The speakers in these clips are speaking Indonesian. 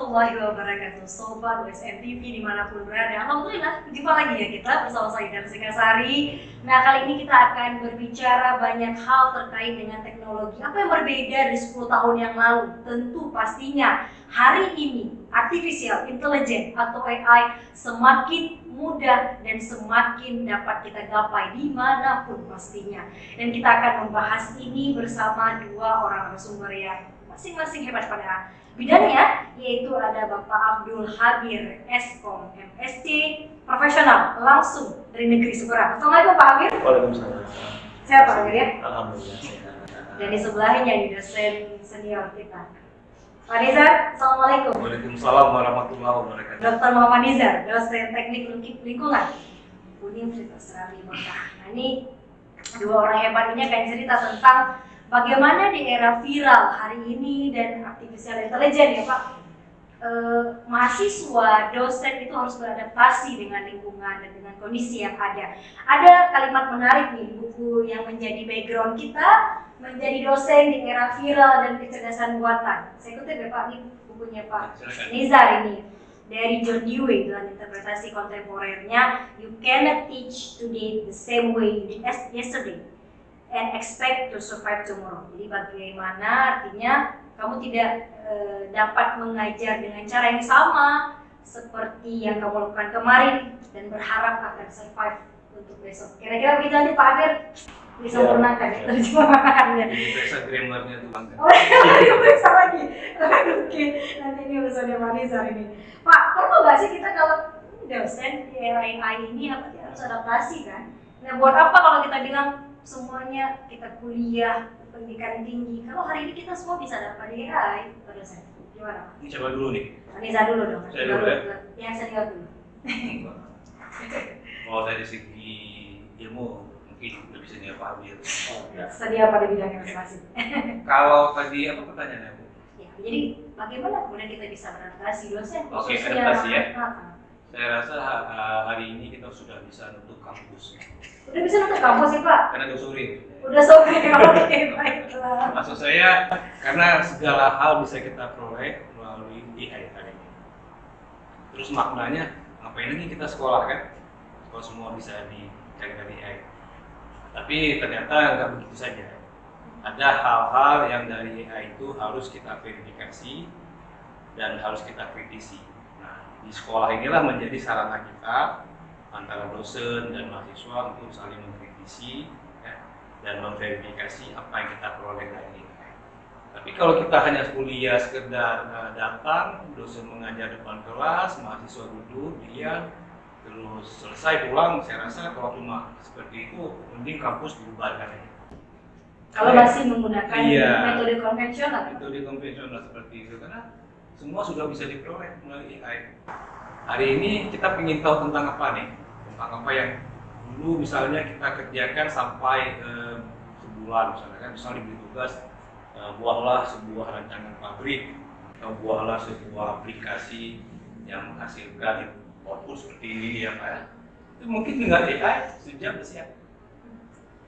warahmatullahi wabarakatuh. Sobat WSN TV dimanapun berada, alhamdulillah jumpa lagi ya kita bersama saya dan Sari. Nah, kali ini kita akan berbicara banyak hal terkait dengan teknologi. Apa yang berbeda dari 10 tahun yang lalu? Tentu pastinya hari ini artificial intelligence atau AI semakin mudah dan semakin dapat kita gapai dimanapun pastinya. Dan kita akan membahas ini bersama dua orang narasumber yang masing-masing hebat pada bidangnya, yaitu ada Bapak Abdul Habir Eskom MSc profesional langsung dari negeri Seberang. Assalamualaikum Pak Habir. Waalaikumsalam. Sehat Pak Habir ya? Alhamdulillah sehat. Dan di sebelahnya di dosen senior kita Pak Nizar. Assalamualaikum. Waalaikumsalam warahmatullahi wabarakatuh. Dr. Muhammad Nizar, dosen teknik lingkungan Universitas Rabi Mekah. Nah, ini dua orang hebat ini akan cerita tentang bagaimana di era viral hari ini dan artificial intelligence ya Pak, mahasiswa, dosen itu harus beradaptasi dengan lingkungan dan dengan kondisi yang ada. Ada kalimat menarik nih di buku yang menjadi background kita, menjadi dosen di era viral dan kecerdasan buatan. Saya kutip ya Pak, ini bukunya Pak Nizar ini. Dari John Dewey dalam interpretasi kontemporernya, you cannot teach today the same way you did yesterday and expect to survive tomorrow. Jadi bagaimana artinya kamu tidak dapat mengajar dengan cara yang sama seperti yang kamu lakukan kemarin dan berharap akan survive untuk besok. Kira-kira begitu nanti Pak Habir bisa sempurnakan ya terjemahannya. Bisa grammarnya tuh Bang. Oh iya, bisa lagi. Oke, nanti ini urusannya Pak Nizar ini. Pak, perlu nggak sih kita kalau dosen di era AI ini apa harus adaptasi kan? Nah, buat apa kalau kita bilang semuanya kita kuliah pendidikan tinggi, kalau hari ini kita semua bisa dapat di AI, pada saya gimana? Ini coba dulu nih. Nisa dulu dong. Saya dulu ya. Yang senior dulu. Kalau dari segi ilmu mungkin lebih senior Pak Habir. Sedia pada bidangnya masing-masing. Kalau tadi apa pertanyaannya Bu? Ya, jadi bagaimana kemudian kita bisa beradaptasi dosen? Oke, khususnya adaptasi ya. anak-anak? Saya rasa hari ini kita sudah bisa nutup kampus. Udah bisa nutup kampus sih Pak? Karena udah sore. Udah sore, oke baiklah. Maksud saya karena segala hal bisa kita peroleh melalui AI hari ini. Terus maknanya ngapain lagi kita sekolah kan? Kalau semua bisa dicari dari AI. Tapi ternyata nggak begitu saja. Ada hal-hal yang dari AI itu harus kita verifikasi dan harus kita kritisi. Nah, di sekolah inilah menjadi sarana kita antara dosen dan mahasiswa untuk saling mengkritisi ya, dan memverifikasi apa yang kita peroleh dari AI. Tapi kalau kita hanya kuliah sekedar datang, dosen mengajar depan kelas, mahasiswa duduk, diam, terus selesai pulang, saya rasa kalau cuma seperti itu, mending kampus dibubarkan ya. Kalau masih menggunakan Iya, metode konvensional. metode konvensional seperti itu, karena semua sudah bisa diperoleh melalui AI. Hari ini kita ingin tahu tentang apa nih? Tentang apa yang dulu misalnya kita kerjakan sampai sebulan, misalnya kan, misalnya diberi tugas buatlah sebuah rancangan pabrik atau buatlah sebuah aplikasi yang menghasilkan output seperti ini ya Pak ya. Itu mungkin dengan AI sejam udah siap.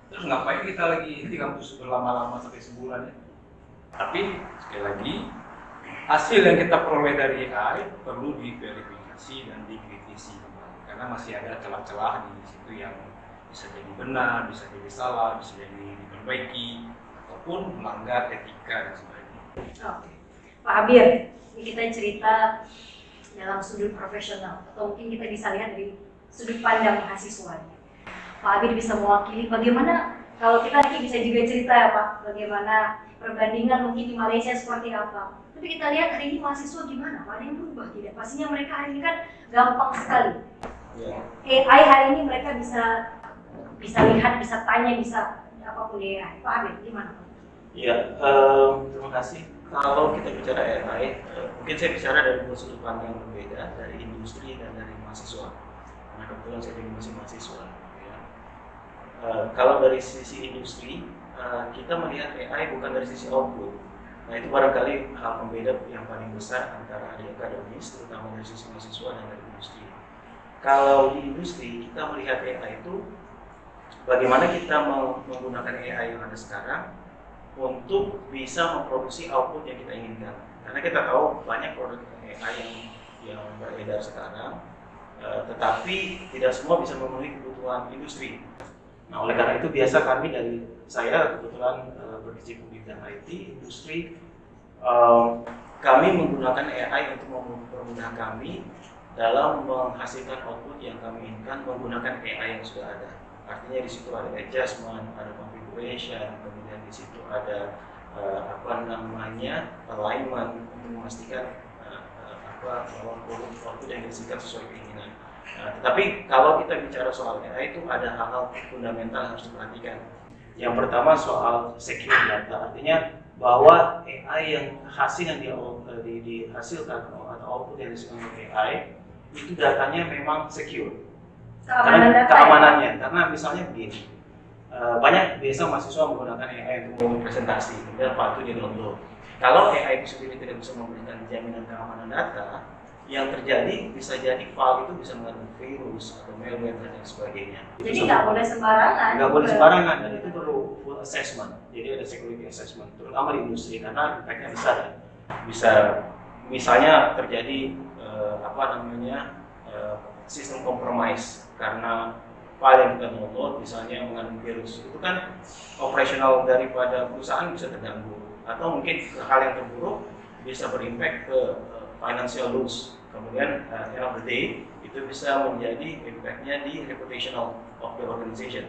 Terus ngapain kita lagi di kampus berlama-lama sampai sebulan ya? Tapi sekali lagi hasil yang kita peroleh dari AI perlu diverifikasi dan dikritisi kembali karena masih ada celah-celah di situ yang bisa jadi benar, bisa jadi salah, bisa jadi diperbaiki ataupun melanggar etika dan sebagainya. Oke. Pak Habir, ini kita cerita dalam sudut profesional atau mungkin kita bisa lihat dari sudut pandang mahasiswa. Pak Habir bisa mewakili bagaimana kalau kita nanti bisa juga cerita ya Pak, bagaimana perbandingan mungkin di Malaysia seperti apa. Tapi kita lihat hari ini mahasiswa gimana? Ada yang berubah tidak? Pastinya mereka hari ini kan gampang sekali. Ya. AI hari ini mereka bisa lihat, bisa tanya, bisa apapun di AI. Pak Habir gimana? Ya, terima kasih. Kalau kita bicara AI, mungkin saya bicara dari dua sudut pandang yang berbeda, dari industri dan dari mahasiswa. Karena kebetulan saya juga masih mahasiswa. Ya. Kalau dari sisi industri, kita melihat AI bukan dari sisi output. Nah, itu barangkali hal pembeda yang paling besar antara di akademis, terutama dari sisi mahasiswa dan dari industri. Kalau di industri, kita melihat AI itu bagaimana kita menggunakan AI yang ada sekarang untuk bisa memproduksi output yang kita inginkan. Karena kita tahu banyak produk AI yang beredar sekarang, tetapi tidak semua bisa memenuhi kebutuhan industri. Nah, oleh karena itu biasa kami dari saya kebetulan berkecimpung di bidang IT, industri, kami menggunakan AI untuk mempermudah kami dalam menghasilkan output yang kami inginkan menggunakan AI yang sudah ada. Artinya di situ ada adjustment, ada configuration, kemudian di situ ada alignment untuk memastikan bahwa output yang dihasilkan sesuai keinginan. Tetapi kalau kita bicara soal AI itu ada hal-hal fundamental yang harus diperhatikan. Yang pertama soal secure data, artinya bahwa AI yang hasil yang dihasilkan atau output yang dihasilkan oleh AI itu datanya memang secure. Keamanannya, karena misalnya begini, banyak biasa mahasiswa menggunakan AI untuk membuat presentasi, kemudian Pak itu di-download. Kalau AI itu sendiri tidak bisa memberikan jaminan keamanan data, yang terjadi bisa jadi file itu bisa mengandung virus atau malware dan sebagainya. Jadi nggak boleh sembarangan. Nggak boleh sembarangan, dan itu perlu full assessment. Jadi ada security assessment, terutama di industri karena impact-nya besar ya. Bisa misalnya terjadi sistem compromise karena file yang kita download misalnya mengandung virus, itu kan operasional daripada perusahaan bisa terganggu, atau mungkin hal yang terburuk bisa berimpact ke financial loss. Kemudian end of the day itu bisa menjadi impact-nya di reputational of the organization.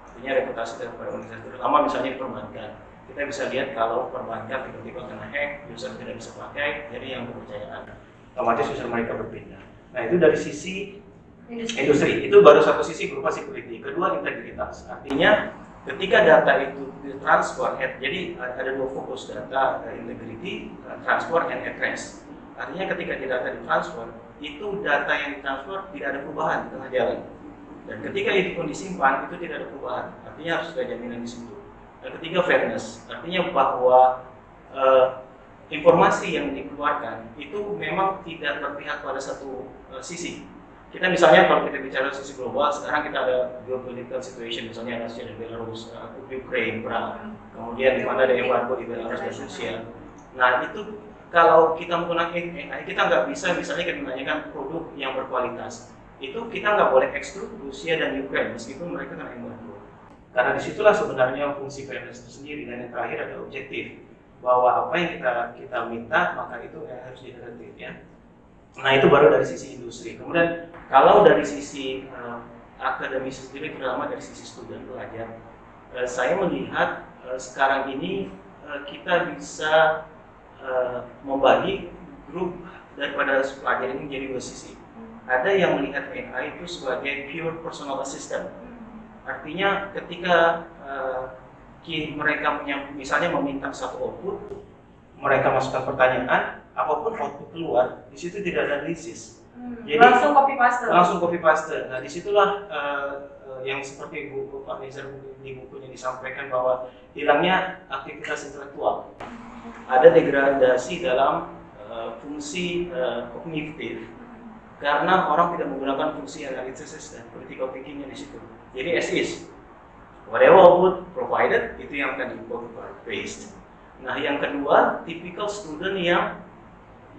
Artinya reputasi daripada organisasi, terutama misalnya di perbankan. Kita bisa lihat kalau perbankan tiba-tiba kena hack, user tidak bisa pakai, jadi yang kepercayaan otomatis user mereka berpindah. Nah, itu dari sisi industri. Itu baru satu sisi berupa security. Kedua, integritas. Artinya ketika data itu ditransfer, jadi ada dua fokus, data integrity, transfer, and at rest. Artinya ketika data ditransfer, itu data yang ditransfer tidak ada perubahan di tengah jalan. Dan ketika itu pun disimpan, itu tidak ada perubahan. Artinya harus ada jaminan di situ. Dan ketiga, fairness. Artinya bahwa informasi yang dikeluarkan itu memang tidak berpihak pada satu sisi. Kita misalnya kalau kita bicara sisi global, sekarang kita ada geopolitical situation, misalnya Rusia dan Belarus, Ukraine, perang, kemudian di mana ada embargo di Belarus dan Rusia. Nah, itu kalau kita menggunakan AI, kita nggak bisa misalnya kita menanyakan produk yang berkualitas. Itu kita nggak boleh ekstruk Rusia dan Ukraine meskipun mereka kena embargo. Karena disitulah sebenarnya fungsi fairness itu sendiri, dan yang terakhir ada objektif, bahwa apa yang kita minta maka itu harus dihargai ya. Nah, itu baru dari sisi industri. Kemudian kalau dari sisi akademis sendiri, terutama dari sisi student pelajar, saya melihat sekarang ini kita bisa membagi grup daripada pelajar ini menjadi dua sisi. Ada yang melihat AI itu sebagai pure personal assistant. Artinya ketika mereka misalnya meminta satu output, mereka masukkan pertanyaan, apapun output keluar, di situ tidak ada analisis. Jadi langsung copy paste. Langsung copy paste. Nah, disitulah yang seperti buku Pak Nizar di bukunya disampaikan bahwa hilangnya aktivitas intelektual. Ada degradasi dalam fungsi kognitif karena orang tidak menggunakan fungsi analisis dan critical thinkingnya di situ. Jadi as is, whatever output provided itu yang akan di-copy paste. Nah, yang kedua, typical student yang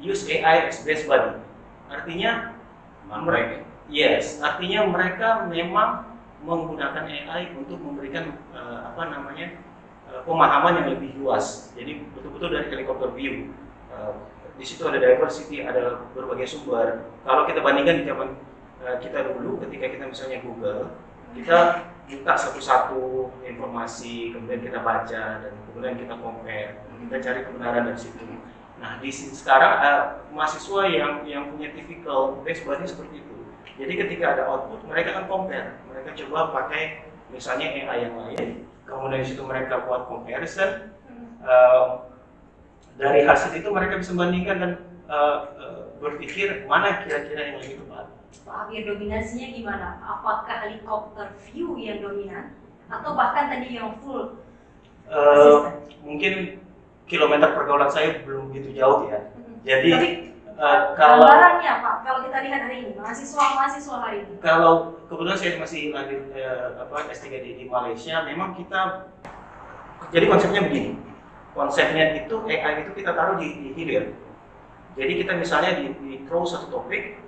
use AI as base buddy. Artinya mereka memang menggunakan AI untuk memberikan pemahaman yang lebih luas. Jadi betul-betul dari helicopter view. Di situ ada diversity, ada berbagai sumber. Kalau kita bandingkan di zaman kita dulu, ketika kita misalnya Google, kita buka satu-satu informasi, kemudian kita baca, dan kemudian kita compare, kita cari kebenaran dari situ. Nah, sekarang mahasiswa yang punya typical base buddy seperti itu. Jadi ketika ada output, mereka akan compare. Mereka coba pakai misalnya AI yang lain, kemudian di situ mereka buat comparison. Dari hasil itu mereka bisa bandingkan dan berpikir mana kira-kira yang lebih tepat. Pak Amir, dominasinya gimana? Apakah helikopter view yang dominan atau bahkan tadi yang full mungkin kilometer pergaulan saya belum begitu jauh ya. Jadi kalau gambarannya Pak, kalau kita lihat hari ini mahasiswa hari ini. Kalau kebetulan saya masih lanjut S3 di Malaysia, memang kita jadi konsepnya begini. Konsepnya itu AI itu kita taruh di hilir. Jadi kita misalnya di throw satu topik,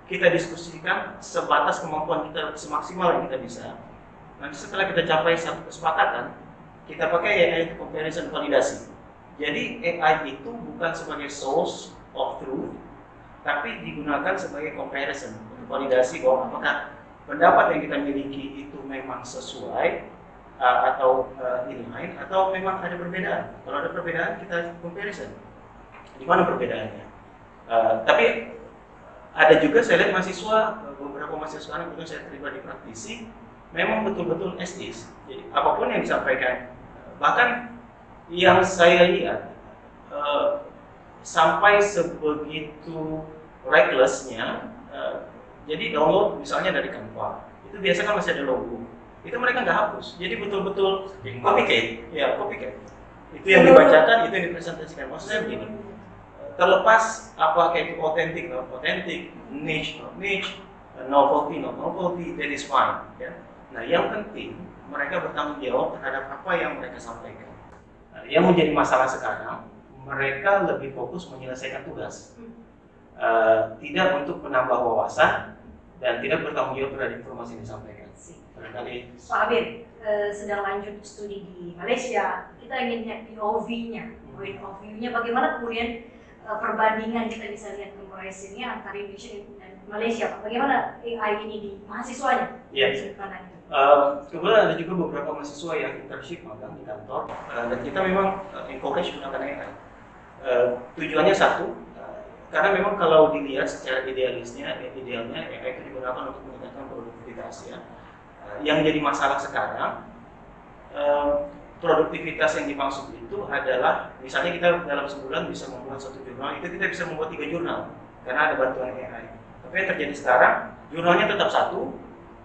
kita diskusikan sebatas kemampuan kita semaksimal yang kita bisa. Nanti setelah kita capai satu kesepakatan, kita pakai AI untuk comparison validasi. Jadi AI itu bukan sebagai source of truth, tapi digunakan sebagai comparison untuk validasi bahwa apakah pendapat yang kita miliki itu memang sesuai atau inline atau memang ada perbedaan. Kalau ada perbedaan kita comparison. Di mana perbedaannya? Tapi ada juga saya lihat mahasiswa, beberapa mahasiswa yang kemudian saya terlibat di praktisi, memang betul-betul as is. Jadi apapun yang disampaikan, bahkan yang saya lihat sampai sebegitu recklessnya, jadi download misalnya dari Canva, itu biasanya kan masih ada logo, itu mereka nggak hapus, jadi betul-betul copycat, ya copycat. Itu yang dibacakan, itu yang dipresentasikan. Maksudnya begini, terlepas apakah itu otentik, not otentik, niche, not niche, novelty, not novelty, that is fine. Ya. Nah, yang penting mereka bertanggung jawab terhadap apa yang mereka sampaikan. Nah, yang menjadi masalah sekarang, mereka lebih fokus menyelesaikan tugas, tidak untuk menambah wawasan dan tidak bertanggung jawab terhadap informasi yang disampaikan. Barangkali Pak Abid sedang lanjut studi di Malaysia, kita ingin lihat POV-nya, point of view-nya bagaimana kemudian perbandingan kita bisa lihat comparison-nya antara Indonesia dan Malaysia. Bagaimana AI ini di mahasiswanya? Iya. Kebetulan ada juga beberapa mahasiswa yang internship magang di kantor, dan kita memang encourage menggunakan AI. Tujuannya satu, karena memang kalau dilihat secara idealnya AI itu digunakan untuk meningkatkan produktivitas ya. Yang jadi masalah sekarang, produktivitas yang dimaksud itu adalah misalnya kita dalam sebulan bisa membuat satu jurnal, itu kita bisa membuat 3 jurnal karena ada bantuan AI. Tapi yang terjadi sekarang, jurnalnya tetap satu,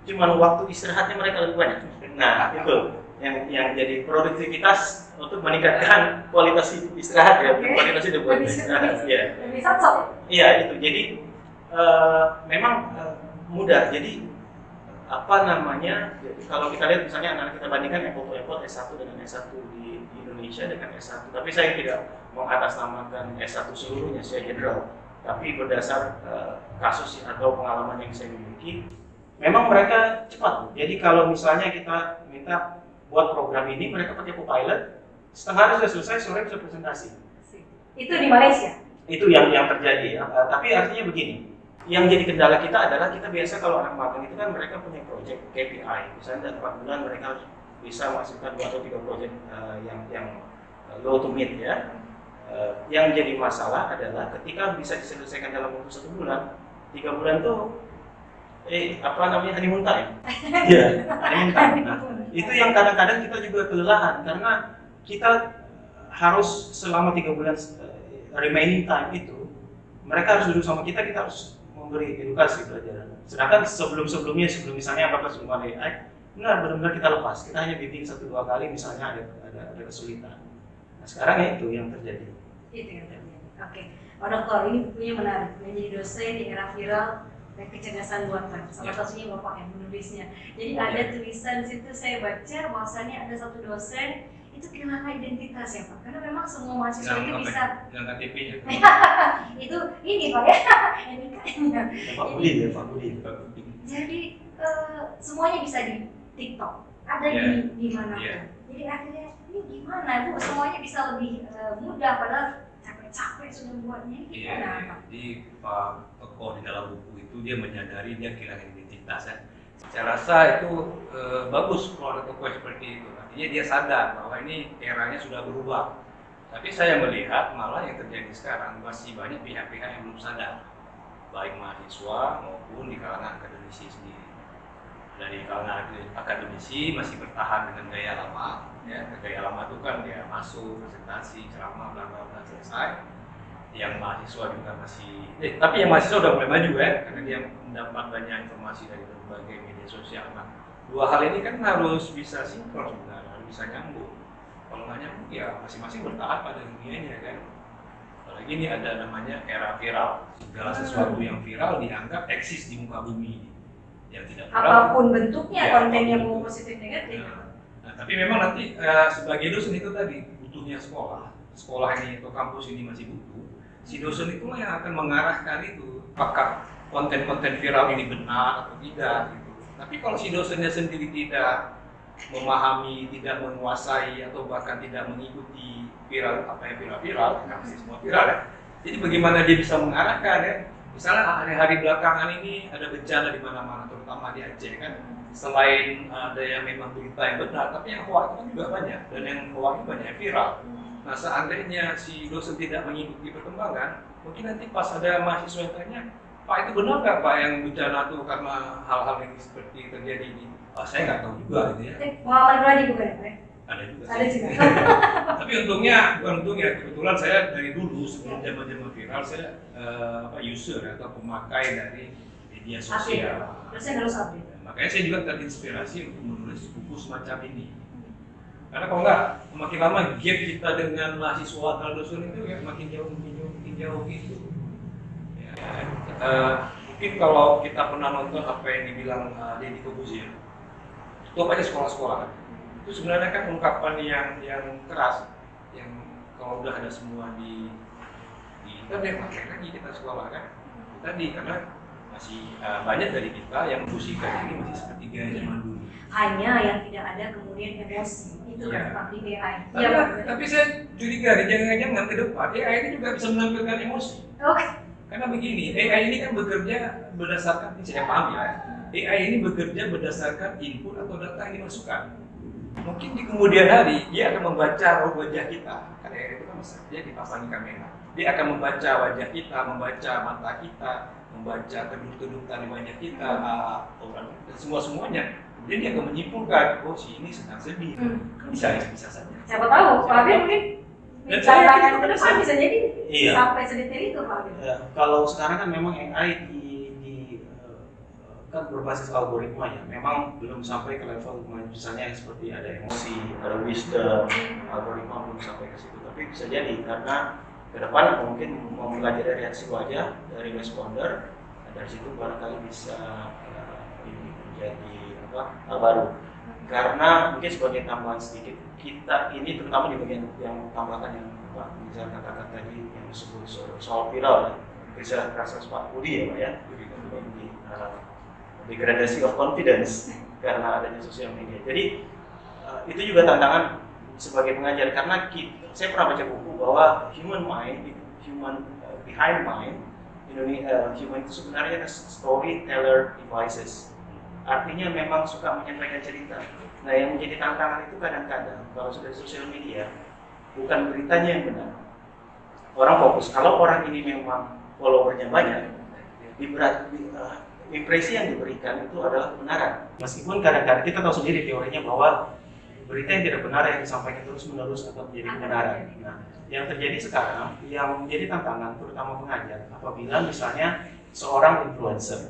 cuman waktu istirahatnya mereka lebih banyak. Nah, itu yang jadi produktivitas untuk meningkatkan kualitas istirahat ya, kualitas hidup. Ya. Iya itu. Jadi memang mudah. Jadi apa namanya? Jadi, kalau kita lihat misalnya anak kita bandingkan apple to apple S1 dengan S1 di Indonesia dengan S1. Tapi saya tidak mengatasnamakan S1 seluruhnya secara general. Tapi berdasar kasus atau pengalaman yang saya miliki, memang mereka cepat. Jadi kalau misalnya kita minta buat program ini, mereka pakai Copilot, setengah hari sudah selesai, sore bisa presentasi. Itu di Malaysia? Itu yang terjadi ya. Tapi artinya begini, yang jadi kendala kita adalah kita biasa kalau anak magang itu kan mereka punya project KPI. Misalnya dalam 4 bulan mereka harus bisa menghasilkan 2 atau 3 project yang low to mid ya. Yang jadi masalah adalah ketika bisa diselesaikan dalam waktu 1 bulan, 3 bulan tuh honeymoon time. Iya, honeymoon time. Nah, itu yang kadang-kadang kita juga kelelahan karena kita harus selama 3 bulan remaining time itu mereka harus duduk sama kita harus memberi edukasi pelajaran. Sedangkan sebelum misalnya apakah sebelum ada AI, benar-benar kita lepas. Kita hanya bimbing 1-2 kali misalnya ada kesulitan. Nah, sekarang ya itu yang terjadi. Itu yang terjadi. Oke. Pak Dokter, ini bukunya menarik. Menjadi dosen di era viral dan kecerdasan buatan. Salah satunya Bapak yang menulisnya. Jadi ada tulisan di situ saya baca bahwasannya ada satu dosen itu kehilangan identitas ya Pak. Karena memang semua mahasiswa itu bisa dengan KTP-nya. itu ini Pak ya. NIK-nya. Pak Budi. Jadi semuanya bisa di TikTok. Ada di mana pun. Jadi akhirnya ini gimana? Bu, semuanya bisa lebih mudah padahal capek-capek sudah buatnya. Iya. Jadi Pak tokoh di dalam buku itu dia menyadari dia kehilangan identitas ya. Saya rasa itu bagus kalau ada tokoh seperti itu. Artinya dia sadar bahwa ini eranya sudah berubah. Tapi saya melihat malah yang terjadi sekarang masih banyak pihak-pihak yang belum sadar, baik mahasiswa maupun di kalangan akademisi sendiri. Dari kalangan akademisi masih bertahan dengan gaya lama, ya gaya lama itu kan dia masuk presentasi, ceramah, bla bla bla selesai. Yang mahasiswa juga masih, tapi yang mahasiswa udah mulai maju ya, karena dia mendapat banyak informasi dari berbagai media sosial. Nah, 2 hal ini kan harus bisa sinkron sebenarnya, harus bisa nyambung. Kalau nggak nyambung ya masing-masing bertahan pada dunianya kan. Apalagi ini ada namanya era viral, segala sesuatu yang viral dianggap eksis di muka bumi. Yang tidak viral, apapun bentuknya, ya, kontennya mau positif negatif. Nah, tapi memang nanti sebagai dosen itu tadi butuhnya sekolah ini atau kampus ini masih butuh Si dosen itulah yang akan mengarahkan itu, apakah konten-konten viral ini benar atau tidak gitu. Tapi kalau si dosennya sendiri tidak memahami, tidak menguasai atau bahkan tidak mengikuti viral, apa yang viral, karena masih semua viral ya. Jadi bagaimana dia bisa mengarahkan ya? Misalnya hari-hari belakangan ini ada bencana di mana-mana, terutama di Aceh kan. Selain ada yang memang berita yang benar, tapi yang hoax kan juga banyak, dan yang hoax banyak yang viral. Nah, seandainya si dosen tidak mengikuti perkembangan, mungkin nanti pas ada mahasiswa yang tanya, Pak itu benar nggak Pak yang bencana itu karena hal-hal ini seperti terjadi ini? Saya nggak tahu juga gitu ya. Pengalaman pribadi bukan ya, Pak? Ada juga. Ada juga. Tapi untungnya, bukan untungnya, kebetulan saya dari dulu sebelum zaman-zaman viral saya user atau pemakai dari media sosial. Terus saya harus update. Makanya saya juga terinspirasi untuk menulis buku semacam ini. Karena kalau nggak, makin lama gap kita dengan mahasiswa atau dosen itu ya makin jauh gitu. Ya, mungkin kalau kita pernah nonton apa yang dibilang Deddy Corbuzier, itu apa aja sekolah-sekolah kan? Itu sebenarnya kan ungkapan yang keras, yang kalau udah ada semua di internet, makanya lagi kita sekolah kan? Tadi karena masih banyak dari kita yang musiknya ini masih seperti gaya zaman dulu. Hanya yang tidak ada kemudian emosi itu kan Pak di AI. Tapi saya curiga jangan-jangan ke depan AI ini juga bisa menampilkan emosi. Oke. Karena begini, AI ini kan bekerja berdasarkan, ini saya paham ya, AI ini bekerja berdasarkan input atau data yang dimasukkan. Mungkin di kemudian hari dia akan membaca wajah kita, karena AI itu kan dia dipasangi kamera. Dia akan membaca wajah kita, membaca mata kita, membaca kedut-kedutan di wajah kita, dan semuanya. Kemudian dia akan menyimpulkan, oh si ini sedang sedih. Bisa saja. Siapa tahu, Pak Abir mungkin tantangan ke depan bisa jadi sampai sedetail itu Pak Abir. Kalau sekarang kan memang AI kan berbasis algoritma ya, memang belum sampai ke level misalnya seperti ada emosi, ada wisdom, algoritma belum sampai ke situ. Tapi bisa jadi karena ke depan mungkin mempelajari reaksi wajah dari responder, dari situ barangkali bisa menjadi hal baru. Karena mungkin sebagai tambahan sedikit, kita ini terutama di bagian yang tambahkan yang Pak Nizar katakan tadi yang disebut soal viral, bisa rasa Pak Budi ya Pak ya, degradasi of confidence karena adanya sosial media. Jadi itu juga tantangan sebagai pengajar karena saya pernah baca buku bahwa human behind mind, human itu sebenarnya storyteller devices. Artinya memang suka menyampaikan cerita. Nah yang menjadi tantangan itu kadang-kadang kalau sudah di sosial media bukan beritanya yang benar. Orang fokus kalau orang ini memang followernya banyak, impresi yang diberikan itu adalah kebenaran. Meskipun kadang-kadang kita tahu sendiri teorinya bahwa berita yang tidak benar yang disampaikan terus-menerus akan menjadi kebenaran. Nah, yang terjadi sekarang, yang menjadi tantangan terutama pengajar, apabila misalnya seorang influencer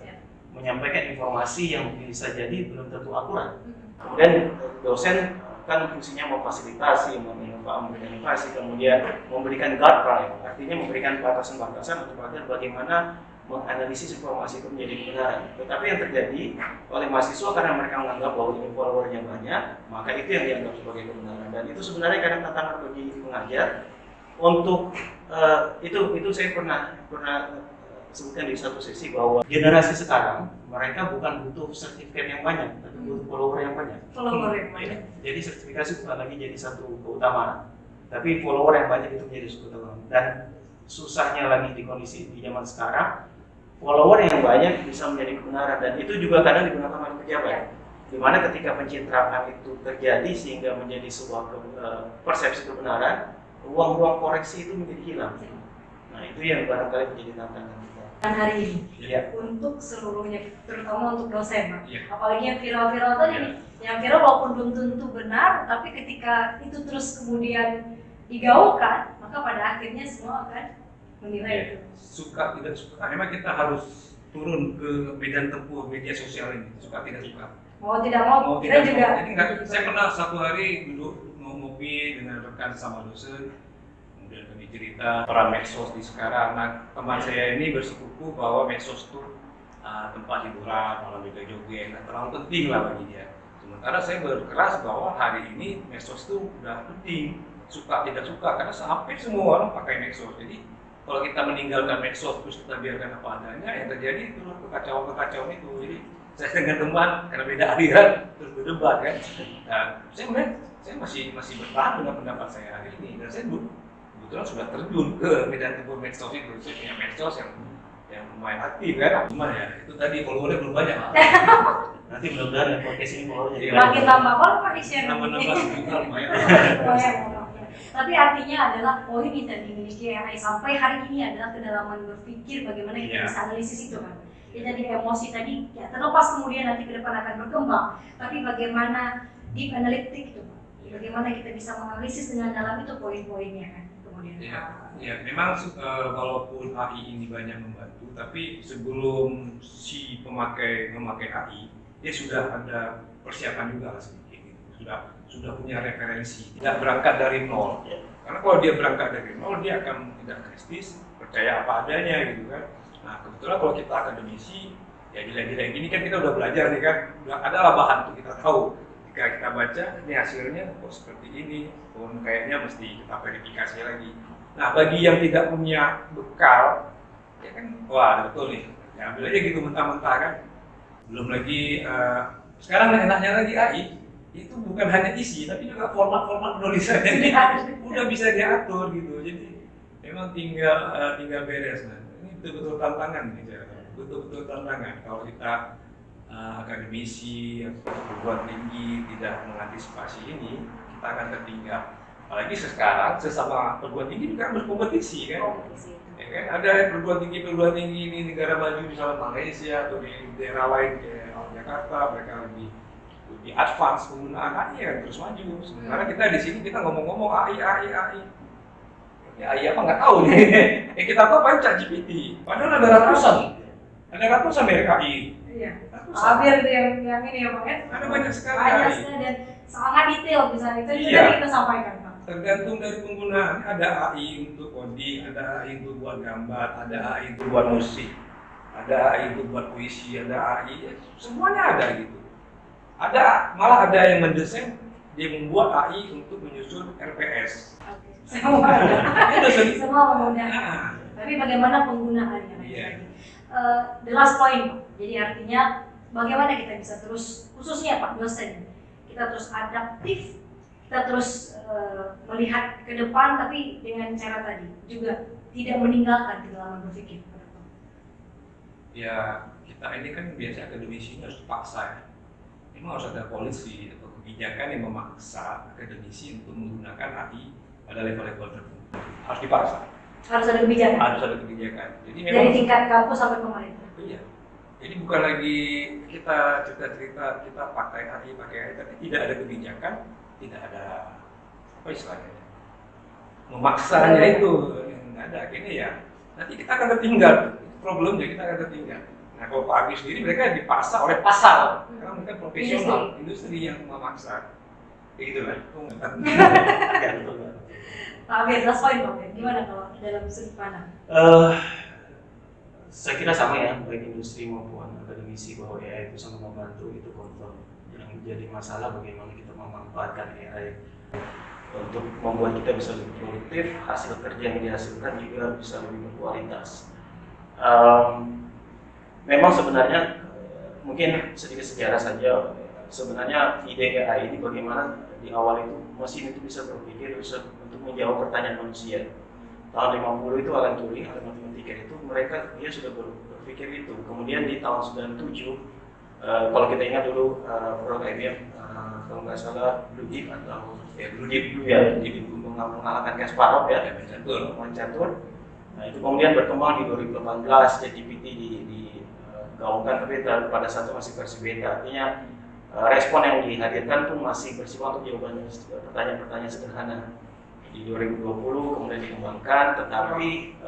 menyampaikan informasi yang bisa jadi belum tentu akurat. Kemudian dosen kan fungsinya memfasilitasi, memberikan informasi, kemudian memberikan guideline, artinya memberikan batasan-batasan untuk agar bagaimana menganalisis informasi itu menjadi kebenaran. Tetapi yang terjadi oleh mahasiswa karena mereka menganggap bahwa ini followernya banyak, maka itu yang dianggap sebagai kebenaran. Dan itu sebenarnya kadang tantangan bagi pengajar untuk itu saya pernah sebutkan di satu sesi bahwa generasi sekarang mereka bukan butuh sertifikat yang banyak, tapi butuh follower yang banyak. Follower yang banyak. Jadi sertifikasi bukan lagi jadi satu keutamaan, tapi follower yang banyak itu menjadi satu keutamaan. Dan susahnya lagi di kondisi di zaman sekarang, follower yang banyak bisa menjadi kebenaran dan itu juga kadang digunakan oleh pejabat. Di mana ketika pencitraan itu terjadi sehingga menjadi sebuah persepsi kebenaran, ruang-ruang koreksi itu menjadi hilang. Nah itu yang barangkali menjadi tantangan kita. Dan hari ini untuk seluruhnya, terutama untuk dosen, apalagi yang viral-viral tadi, yang viral walaupun belum tentu benar, tapi ketika itu terus kemudian digaungkan, maka pada akhirnya semua akan menilai itu. Suka tidak suka, memang kita harus turun ke medan tempur media sosial ini, suka tidak suka. Mau tidak mau, kita juga. Jadi saya pernah satu hari duduk ngopi dengan rekan sama dosen, kemudian kami cerita peran medsos di sekarang. Nah, teman saya ini bersikukuh bahwa medsos itu tempat hiburan, malam juga joget, nggak terlalu penting lah bagi dia. Sementara saya berkeras bahwa hari ini medsos itu udah penting, suka tidak suka, karena hampir semua orang pakai medsos. Jadi kalau kita meninggalkan medsos terus kita biarkan apa adanya, yang terjadi itu kekacauan itu. Jadi saya dengan teman karena beda aliran terus berdebat kan. Nah, saya masih bertahan dengan pendapat saya hari ini, dan saya kebetulan sudah terjun ke medan tempur medsos itu. Saya punya medsos yang lumayan aktif kan. Cuma ya itu tadi followernya belum banyak. Nanti mudah-mudahan ya podcast ini followernya Iya. Makin tambah kalau pakai share. Nambah juga lumayan. Tapi artinya adalah poin yang tadi Indonesia AI sampai hari ini adalah kedalaman berpikir bagaimana kita Iya. bisa analisis itu kan. Ya tadi emosi tadi ya terlepas kemudian nanti ke depan akan berkembang, tapi bagaimana deep analytic itu, bagaimana kita bisa menganalisis dengan dalam itu poin-poinnya kan kemudian. Ya, memang walaupun AI ini banyak membantu, tapi sebelum si pemakai memakai AI, dia sudah ada persiapan juga lah sedikit gitu. Sudah punya referensi, tidak berangkat dari nol. Karena kalau dia berangkat dari nol, dia akan tidak kritis, percaya apa adanya gitu kan. Nah, kebetulan kalau kita akademisi, ya gila-gila gini kan kita udah belajar nih kan, udah adalah bahan untuk kita tahu. Jika kita baca, ini hasilnya kok seperti ini, kayaknya mesti kita verifikasi lagi. Nah, bagi yang tidak punya bekal, ya kan, wah betul nih, ya ambil aja gitu mentah-mentah kan. Belum lagi, sekarang enaknya lagi AI, itu bukan hanya isi, tapi juga format-format penulisannya udah bisa diatur gitu. Jadi memang tinggal beres. Nah, ini betul-betul tantangan nih, betul-betul tantangan kalau kita akademisi yang perguruan tinggi tidak mengantisipasi ini, kita akan tertinggal. Apalagi sekarang sesama perguruan tinggi juga berkompetisi kan. Ya kan? Ada perguruan tinggi ini negara maju misalnya Malaysia atau di daerah lain kayak Jakarta, mereka lebih advance penggunaan AI kan terus maju. Sementara kita di sini kita ngomong-ngomong AI. Ya AI apa nggak tahu nih. Kita tahu paling ChatGPT. Padahal ada ratusan merek AI. Iya. Hampir itu yang ini ya Pak ya. Ada banyak sekali Banyak AI. sekali dan sangat detail bisa itu Iya. tadi kita sampaikan Pak. Tergantung dari penggunaan. Ada AI untuk coding, ada AI untuk buat gambar, ada AI untuk buat musik, ada AI untuk buat puisi, ada AI, ya, semuanya ada gitu. Malah ada yang mendesain, dia membuat AI untuk menyusun RPS. Semua Itu sendiri. semua memudahkan. Nah, Tapi bagaimana penggunaannya lagi? Iya. The last point Pak. Jadi artinya bagaimana kita bisa terus, khususnya Pak dosen, kita terus adaptif, kita terus melihat ke depan, tapi dengan cara tadi juga tidak meninggalkan kedalaman berpikir. ya kita ini kan biasa akademisi ini harus dipaksa ya. Memang harus ada polisi atau kebijakan yang memaksa akademisi untuk menggunakan AI pada level-level tertentu. Harus dipaksa. Harus ada kebijakan. Harus ada kebijakan. Jadi Dari memang tingkat kampus sampai pemerintah. iya. Jadi bukan lagi kita cerita-cerita kita pakai AI, tapi tidak ada kebijakan, tidak ada apa istilahnya, memaksanya itu nggak ada. Akhirnya ya nanti kita akan tertinggal. Problemnya kita akan tertinggal. Nah kalau Pak Agus sendiri mereka dipaksa oleh pasar, karena mereka profesional, industri yang memaksa. Kayak gitu kan. Pak Amir, last point Pak Amir, gimana kalau dalam sudut pandang? Saya kira sama ya, baik industri maupun akademisi, bahwa AI itu sangat membantu, itu confirm. Yang menjadi masalah bagaimana kita memanfaatkan AI untuk membuat kita bisa lebih produktif, hasil kerja yang dihasilkan juga bisa lebih berkualitas. Memang sebenarnya mungkin sedikit sejarah saja. Sebenarnya ide AI ini bagaimana di awal itu mesin itu bisa berpikir, bisa untuk menjawab pertanyaan manusia. Tahun 50 itu Alan Turing, ahli matematika itu dia sudah berpikir itu. Kemudian di tahun 97, kalau kita ingat dulu produk IBM, kalau nggak salah Blue Deep atau Blue Deep mengalahkan Kasparov ya, mencatur. Nah itu kemudian berkembang di 2018, ChatGPT digaungkan, tapi pada saat itu masih versi beta. Artinya respon yang dihadirkan pun masih bersifat untuk jawaban pertanyaan-pertanyaan sederhana. Di 2020 kemudian dikembangkan, tetapi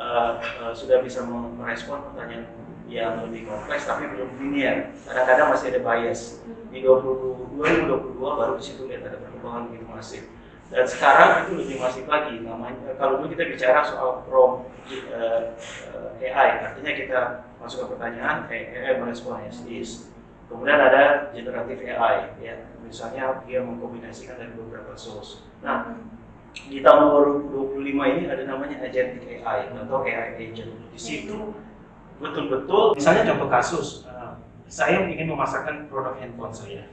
sudah bisa merespon pertanyaan yang lebih kompleks tapi belum linear. Kadang-kadang masih ada bias. Di 2022 baru di situ lihat ada perkembangan begitu masif. Dan sekarang itu lebih masif lagi. Namanya kalau dulu kita bicara soal prompt AI, artinya kita masukkan pertanyaan, AI merespon as is. Kemudian ada generative AI, ya, misalnya dia mengkombinasikan dari beberapa source. Nah, di tahun 2025 ini ada namanya agentic AI atau AI agent. Di situ betul-betul, misalnya contoh kasus, saya ingin memasarkan produk handphone saya.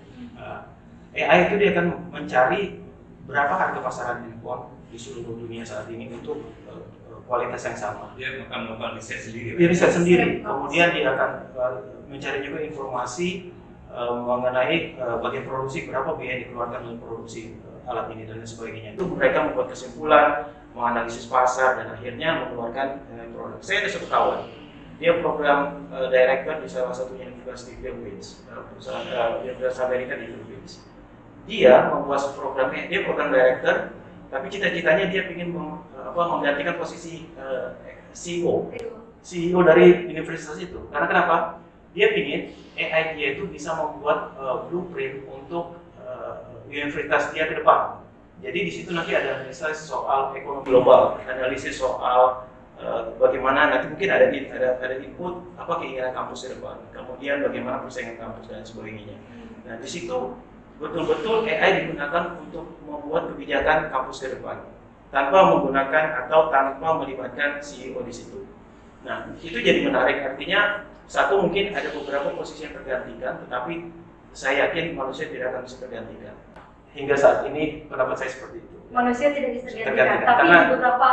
AI itu dia akan mencari berapa harga pasaran handphone di seluruh dunia saat ini untuk kualitas yang sama. Dia akan melakukan riset sendiri. Dia riset sendiri, kemudian dia akan mencari juga informasi mengenai bagian produksi, berapa biaya dikeluarkan untuk produksi alat ini dan sebagainya. Itu mereka membuat kesimpulan, menganalisis pasar, dan akhirnya mengeluarkan produk. Saya ada satu kawan, dia program director di salah satu universitas di Philippines, perusahaan Universitas Amerika di Philippines. Dia membuat programnya, dia program director, tapi cita-citanya dia ingin menggantikan posisi CEO dari universitas itu. Karena kenapa? Dia ingin AI dia itu bisa membuat blueprint untuk universitas dia ke depan. Jadi di situ nanti ada analisis soal ekonomi global, analisis soal bagaimana nanti mungkin ada input apa keinginan kampus ke depan, kemudian bagaimana persaingan kampus dan sebagainya. Nah di situ betul-betul AI digunakan untuk membuat kebijakan kampus ke depan, tanpa menggunakan atau tanpa melibatkan CEO di situ. Nah itu jadi menarik, artinya satu mungkin ada beberapa posisi yang tergantikan, tetapi saya yakin manusia tidak akan bisa tergantikan. Hingga saat ini pendapat saya seperti itu. Manusia tidak bisa tergantikan, tapi karena di beberapa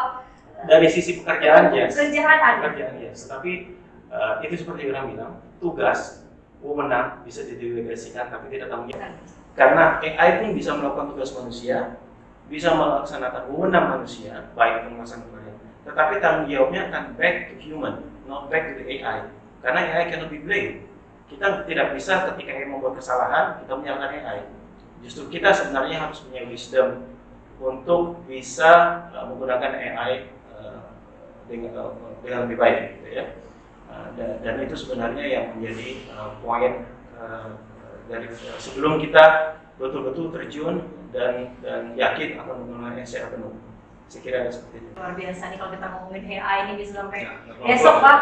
dari sisi pekerjaan yes, pekerjaan yes. Tapi itu seperti orang bilang, tugas wewenang bisa didelegasikan tapi tidak tanggung jawab. Karena AI pun bisa melakukan tugas manusia, bisa melaksanakan wewenang manusia, baik itu melaksanakan pekerjaan, tetapi tanggung jawabnya akan back to human, not back to the AI. Karena AI cannot be blamed. Kita tidak bisa ketika AI membuat kesalahan, kita menyalahkan AI. Justru kita sebenarnya harus punya wisdom untuk bisa menggunakan AI dengan lebih baik, gitu ya. Dan itu sebenarnya yang menjadi poin dari sebelum kita betul-betul terjun dan yakin akan menggunakan secara penuh. Saya kira ada seperti itu. Luar biasa nih kalau kita ngomongin AI ini bisa sampai Ya, besok Pak.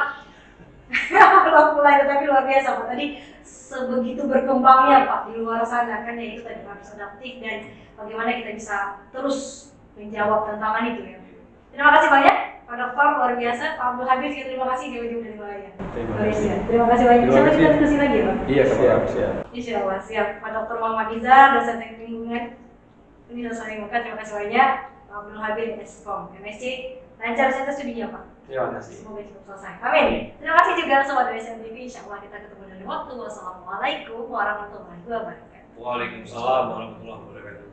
Belum mulai, tapi luar biasa Pak. Tadi sebegitu berkembangnya Pak di luar sana, kan ya itu tadi harus adaptif dan bagaimana kita bisa terus menjawab tantangan itu ya. Terima kasih banyak Pak Dokter, luar biasa. Pak Abdul Habib juga terima kasih jauh-jauh dari Malaya. Terima kasih banyak. Sampai kita diskusi lagi ya Pak. Iya, siap. Insya Allah siap. Pak Dokter Muhammad Izar, dosen teknik lingkungan Universitas Muka, terima kasih banyak. Pak Abdul Habib Eskom, MSc, lancar saya studinya Pak. Terima kasih. Semoga cepat selesai. Amin. Terima kasih juga sobat dari SMTV. Insya Allah kita ketemu di waktu. Wassalamualaikum warahmatullahi wabarakatuh. Waalaikumsalam warahmatullahi wabarakatuh.